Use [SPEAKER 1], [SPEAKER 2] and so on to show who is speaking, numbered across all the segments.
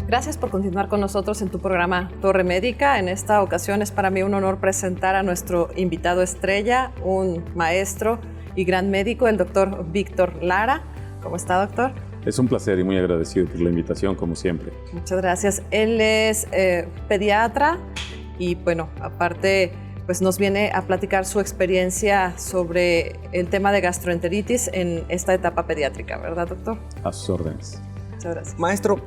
[SPEAKER 1] Gracias por continuar con nosotros en tu programa Torre Médica. En esta ocasión es para mí un honor presentar a nuestro invitado estrella, un maestro y gran médico, el doctor Víctor Lara. ¿Cómo está, doctor?
[SPEAKER 2] Es un placer y muy agradecido por la invitación, como siempre.
[SPEAKER 1] Muchas gracias. Él es pediatra y, bueno, aparte, pues nos viene a platicar su experiencia sobre el tema de gastroenteritis en esta etapa pediátrica, ¿verdad, doctor?
[SPEAKER 2] A sus órdenes.
[SPEAKER 1] Muchas gracias.
[SPEAKER 3] Maestro,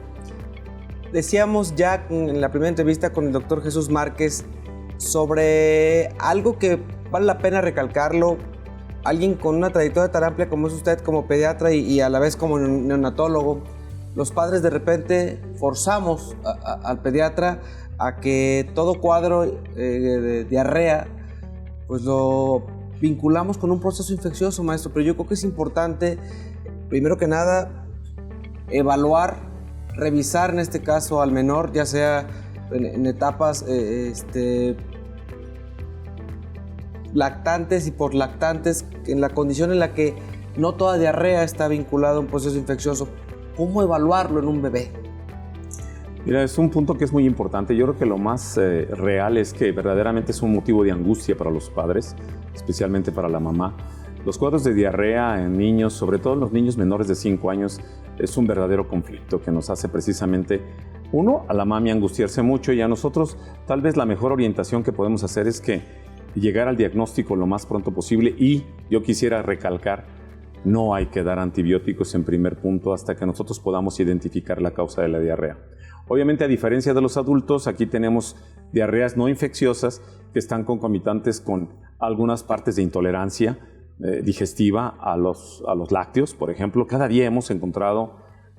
[SPEAKER 3] decíamos ya en la primera entrevista con el doctor Jesús Márquez sobre algo que vale la pena recalcarlo. Alguien con una trayectoria tan amplia como es usted como pediatra y a la vez como neonatólogo, los padres de repente forzamos al pediatra a que todo cuadro de diarrea pues lo vinculamos con un proceso infeccioso, maestro. Pero yo creo que es importante, primero que nada, evaluar, revisar en este caso al menor, ya sea en etapas lactantes y postlactantes, en la condición en la que no toda diarrea está vinculada a un proceso infeccioso. ¿Cómo evaluarlo en un bebé?
[SPEAKER 2] Mira, es un punto que es muy importante. Yo creo que lo más real es que verdaderamente es un motivo de angustia para los padres, especialmente para la mamá. Los cuadros de diarrea en niños, sobre todo en los niños menores de 5 años, es un verdadero conflicto que nos hace precisamente, uno, a la mami angustiarse mucho, y a nosotros tal vez la mejor orientación que podemos hacer es que llegar al diagnóstico lo más pronto posible. Y yo quisiera recalcar, no hay que dar antibióticos en primer punto hasta que nosotros podamos identificar la causa de la diarrea. Obviamente, a diferencia de los adultos, aquí tenemos diarreas no infecciosas que están concomitantes con algunas partes de intolerancia digestiva a los lácteos, por ejemplo. Cada día hemos encontrado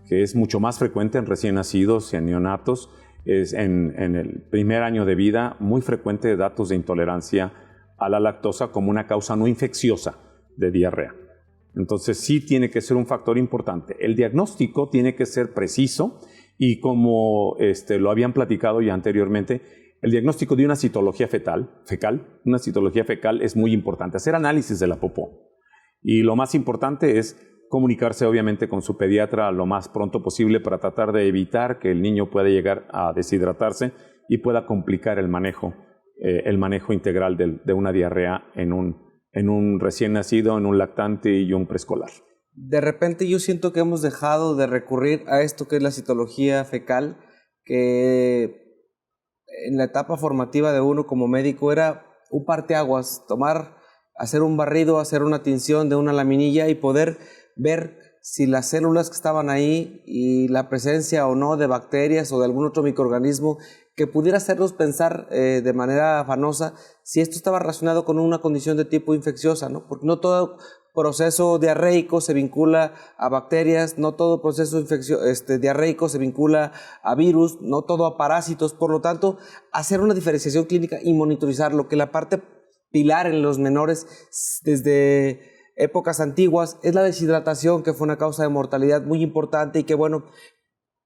[SPEAKER 2] que es mucho más frecuente en recién nacidos y en neonatos. Es en el primer año de vida muy frecuente datos de intolerancia a la lactosa como una causa no infecciosa de diarrea. Entonces sí tiene que ser un factor importante. El diagnóstico tiene que ser preciso y, como lo habían platicado ya anteriormente, el diagnóstico de una citología fecal, una citología fecal es muy importante. Hacer análisis de la popó. Y lo más importante es comunicarse obviamente con su pediatra lo más pronto posible para tratar de evitar que el niño pueda llegar a deshidratarse y pueda complicar el manejo integral de una diarrea en un recién nacido, en un lactante y un preescolar.
[SPEAKER 3] De repente yo siento que hemos dejado de recurrir a esto que es la citología fecal, que en la etapa formativa de uno como médico era un parteaguas, hacer un barrido, hacer una tinción de una laminilla y poder ver si las células que estaban ahí y la presencia o no de bacterias o de algún otro microorganismo que pudiera hacernos pensar de manera afanosa si esto estaba relacionado con una condición de tipo infecciosa, ¿no? Porque no todo proceso diarreico se vincula a bacterias, no todo proceso diarreico se vincula a virus, no todo a parásitos. Por lo tanto, hacer una diferenciación clínica y monitorizarlo, que la parte pilar en los menores desde épocas antiguas es la deshidratación, que fue una causa de mortalidad muy importante y que, bueno,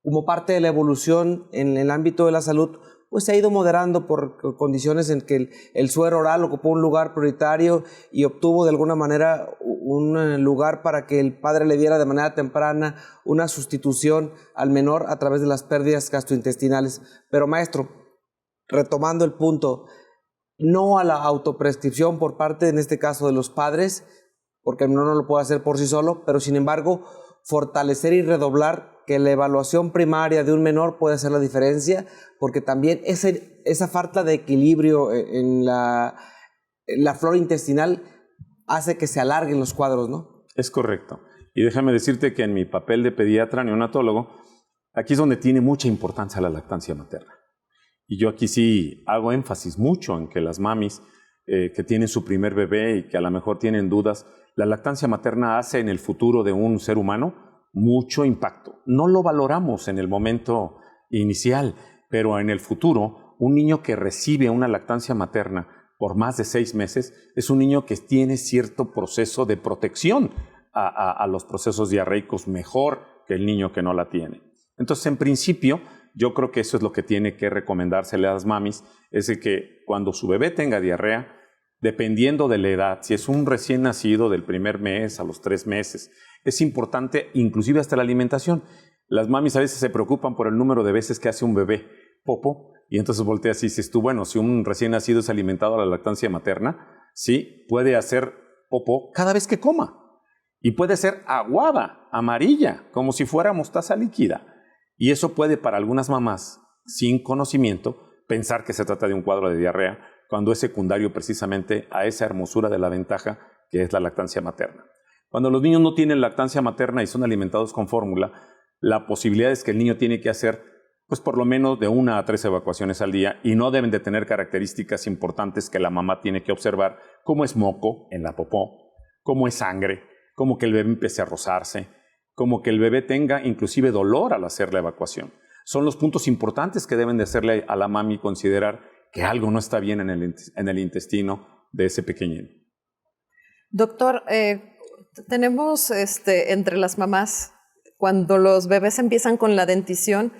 [SPEAKER 3] como parte de la evolución en el ámbito de la salud, pues se ha ido moderando por condiciones en que el suero oral ocupó un lugar prioritario y obtuvo de alguna manera un lugar para que el padre le diera de manera temprana una sustitución al menor a través de las pérdidas gastrointestinales. Pero, maestro, retomando el punto, no a la autoprescripción por parte, en este caso, de los padres, porque el menor no lo puede hacer por sí solo, pero sin embargo, fortalecer y redoblar que la evaluación primaria de un menor puede hacer la diferencia, porque también esa falta de equilibrio en la flora intestinal hace que se alarguen los cuadros, ¿no?
[SPEAKER 2] Es correcto. Y déjame decirte que en mi papel de pediatra neonatólogo, aquí es donde tiene mucha importancia la lactancia materna. Y yo aquí sí hago énfasis mucho en que las mamis que tienen su primer bebé y que a lo mejor tienen dudas, la lactancia materna hace en el futuro de un ser humano mucho impacto. No lo valoramos en el momento inicial, pero en el futuro, un niño que recibe una lactancia materna por más de 6 meses es un niño que tiene cierto proceso de protección a los procesos diarreicos mejor que el niño que no la tiene. Entonces, en principio, yo creo que eso es lo que tiene que recomendársele a las mamis, es de que cuando su bebé tenga diarrea, dependiendo de la edad, si es un recién nacido del primer mes a los 3 meses, es importante inclusive hasta la alimentación. Las mamis a veces se preocupan por el número de veces que hace un bebé popó, y entonces volteas y dices tú, bueno, si un recién nacido es alimentado a la lactancia materna, sí, puede hacer popó cada vez que coma. Y puede ser aguada, amarilla, como si fuera mostaza líquida. Y eso puede para algunas mamás, sin conocimiento, pensar que se trata de un cuadro de diarrea, cuando es secundario precisamente a esa hermosura de la ventaja que es la lactancia materna. Cuando los niños no tienen lactancia materna y son alimentados con fórmula, la posibilidad es que el niño tiene que hacer pues por lo menos de 1 a 3 evacuaciones al día, y no deben de tener características importantes que la mamá tiene que observar, como es moco en la popó, como es sangre, como que el bebé empiece a rozarse, como que el bebé tenga inclusive dolor al hacer la evacuación. Son los puntos importantes que deben de hacerle a la mami considerar que algo no está bien en el intestino de ese pequeñín.
[SPEAKER 1] Doctor, tenemos entre las mamás, cuando los bebés empiezan con la dentición,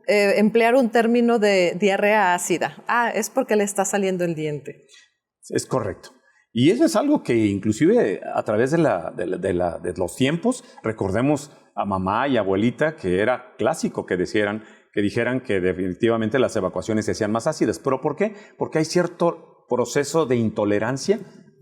[SPEAKER 1] emplear un término de diarrea ácida. Es porque le está saliendo el diente.
[SPEAKER 2] Es correcto. Y eso es algo que inclusive a través de los tiempos, recordemos a mamá y abuelita que era clásico que dijeran que definitivamente las evacuaciones se hacían más ácidas. ¿Pero por qué? Porque hay cierto proceso de intolerancia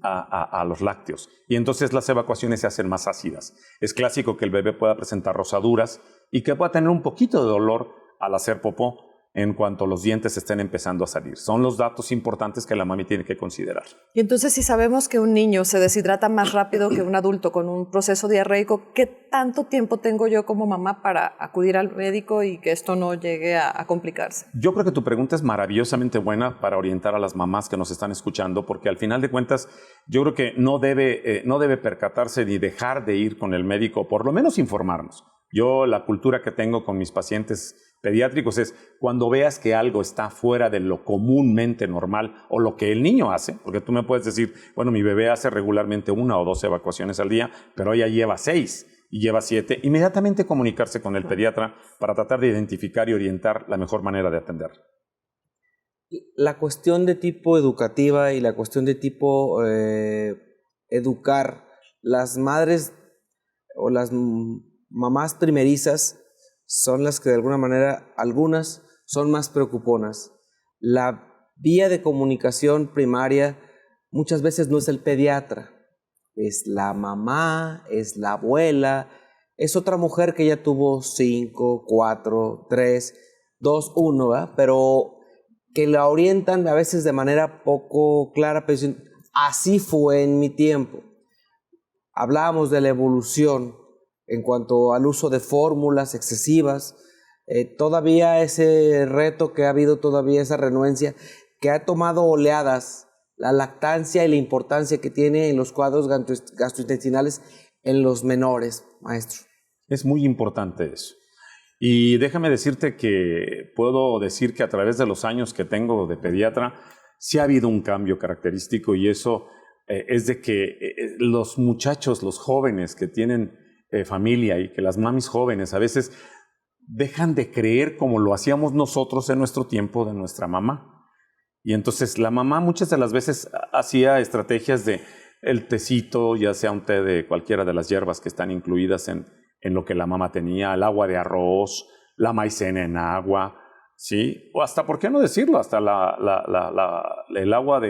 [SPEAKER 2] a los lácteos, y entonces las evacuaciones se hacen más ácidas. Es clásico que el bebé pueda presentar rosaduras y que pueda tener un poquito de dolor al hacer popó en cuanto los dientes estén empezando a salir. Son los datos importantes que la mami tiene que considerar.
[SPEAKER 1] Y entonces, si sabemos que un niño se deshidrata más rápido que un adulto con un proceso diarreico, ¿qué tanto tiempo tengo yo como mamá para acudir al médico y que esto no llegue a complicarse?
[SPEAKER 2] Yo creo que tu pregunta es maravillosamente buena para orientar a las mamás que nos están escuchando, porque al final de cuentas yo creo que no debe percatarse ni dejar de ir con el médico, por lo menos informarnos. Yo, la cultura que tengo con mis pacientes pediátricos es cuando veas que algo está fuera de lo comúnmente normal o lo que el niño hace, porque tú me puedes decir, bueno, mi bebé hace regularmente 1 o 2 evacuaciones al día, pero ella lleva 6 y lleva 7, inmediatamente comunicarse con el pediatra para tratar de identificar y orientar la mejor manera de atender.
[SPEAKER 3] La cuestión de tipo educativa y la cuestión de tipo educar, las madres o las mamás primerizas son las que de alguna manera, algunas son más preocuponas. La vía de comunicación primaria muchas veces no es el pediatra, es la mamá, es la abuela, es otra mujer que ya tuvo 5, 4, 3, 2, 1, ¿verdad? Pero que la orientan a veces de manera poco clara, pero dicen, así fue en mi tiempo. Hablábamos de la evolución en cuanto al uso de fórmulas excesivas, todavía ese reto que ha habido, todavía esa renuencia que ha tomado oleadas, la lactancia y la importancia que tiene en los cuadros gastrointestinales en los menores, maestro.
[SPEAKER 2] Es muy importante eso. Y déjame decirte que puedo decir que a través de los años que tengo de pediatra, sí ha habido un cambio característico, y eso es de que los muchachos, los jóvenes que tienen familia, y que las mamis jóvenes a veces dejan de creer como lo hacíamos nosotros en nuestro tiempo de nuestra mamá. Y entonces la mamá muchas de las veces hacía estrategias de el tecito, ya sea un té de cualquiera de las hierbas que están incluidas en lo que la mamá tenía, el agua de arroz, la maicena en agua, ¿sí? O hasta, ¿por qué no decirlo? Hasta el agua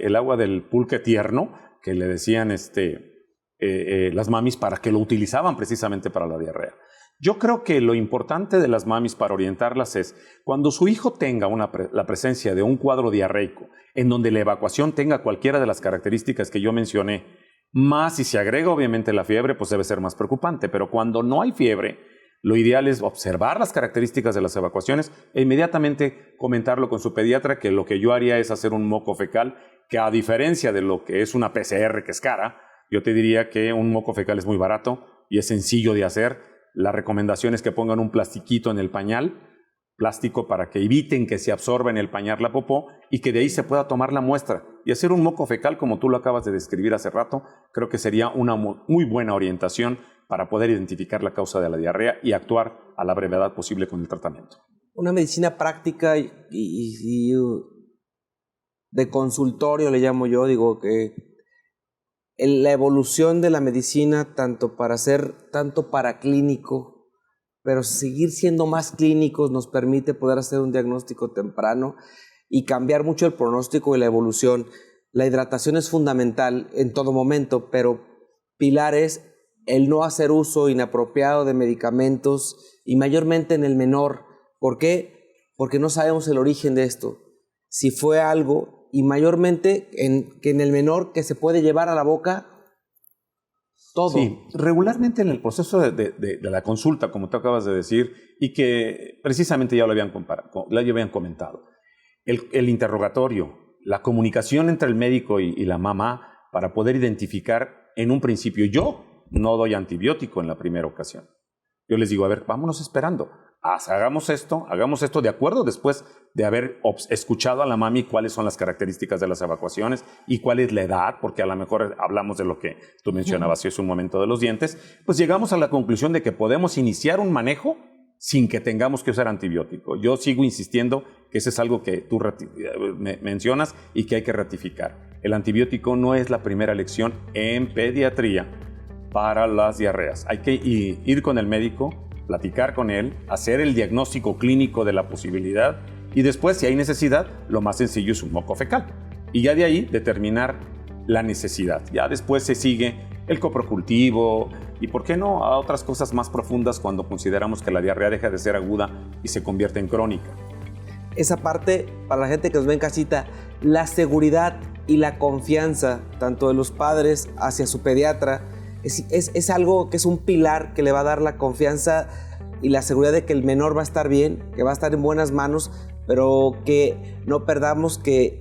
[SPEAKER 2] el agua del pulque tierno, que le decían las mamis, para que lo utilizaban precisamente para la diarrea. Yo creo que lo importante de las mamis para orientarlas es cuando su hijo tenga la presencia de un cuadro diarreico en donde la evacuación tenga cualquiera de las características que yo mencioné, más si se agrega obviamente la fiebre, pues debe ser más preocupante. Pero cuando no hay fiebre, lo ideal es observar las características de las evacuaciones e inmediatamente comentarlo con su pediatra, que lo que yo haría es hacer un moco fecal, que a diferencia de lo que es una PCR, que es cara, yo te diría que un moco fecal es muy barato y es sencillo de hacer. La recomendación es que pongan un plastiquito en el pañal, plástico, para que eviten que se absorba en el pañal la popó y que de ahí se pueda tomar la muestra. Y hacer un moco fecal, como tú lo acabas de describir hace rato, creo que sería una muy buena orientación para poder identificar la causa de la diarrea y actuar a la brevedad posible con el tratamiento.
[SPEAKER 3] Una medicina práctica y de consultorio, le llamo yo, digo que la evolución de la medicina, tanto para clínico pero seguir siendo más clínicos nos permite poder hacer un diagnóstico temprano y cambiar mucho el pronóstico y la evolución. La hidratación es fundamental en todo momento, pero pilar es el no hacer uso inapropiado de medicamentos y mayormente en el menor. ¿Por qué? Porque no sabemos el origen de esto. Si fue algo, y mayormente que en el menor que se puede llevar a la boca todo.
[SPEAKER 2] Sí, regularmente en el proceso de la consulta, como tú acabas de decir, y que precisamente ya lo habían comentado, el interrogatorio, la comunicación entre el médico y la mamá para poder identificar en un principio. Yo no doy antibiótico en la primera ocasión. Yo les digo, a ver, vámonos esperando. Hagamos esto de acuerdo después de haber escuchado a la mami cuáles son las características de las evacuaciones y cuál es la edad, porque a lo mejor hablamos de lo que tú mencionabas hace un momento de los dientes, pues llegamos a la conclusión de que podemos iniciar un manejo sin que tengamos que usar antibiótico. Yo sigo insistiendo que eso es algo que tú mencionas y que hay que ratificar. El antibiótico no es la primera elección en pediatría para las diarreas. Hay que ir con el médico, platicar con él, hacer el diagnóstico clínico de la posibilidad y después, si hay necesidad, lo más sencillo es un moco fecal. Y ya de ahí determinar la necesidad. Ya después se sigue el coprocultivo y, ¿por qué no?, a otras cosas más profundas cuando consideramos que la diarrea deja de ser aguda y se convierte en crónica.
[SPEAKER 3] Esa parte, para la gente que nos ve en casita, la seguridad y la confianza, tanto de los padres hacia su pediatra, es algo que es un pilar que le va a dar la confianza y la seguridad de que el menor va a estar bien, que va a estar en buenas manos, pero que no perdamos que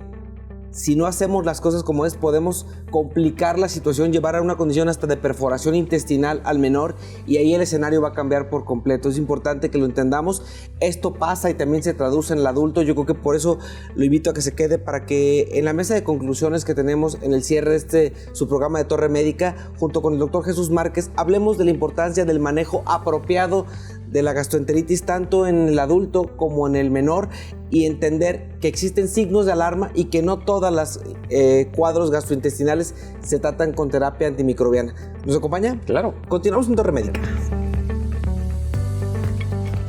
[SPEAKER 3] si no hacemos las cosas como es, podemos complicar la situación, llevar a una condición hasta de perforación intestinal al menor y ahí el escenario va a cambiar por completo. Es importante que lo entendamos. Esto pasa y también se traduce en el adulto. Yo creo que por eso lo invito a que se quede para que en la mesa de conclusiones que tenemos en el cierre de su programa de Torre Médica, junto con el doctor Jesús Márquez, hablemos de la importancia del manejo apropiado de la gastroenteritis tanto en el adulto como en el menor y entender que existen signos de alarma y que no todas las cuadros gastrointestinales se tratan con terapia antimicrobiana. ¿Nos acompaña?
[SPEAKER 2] Claro.
[SPEAKER 3] Continuamos en Torre Médica.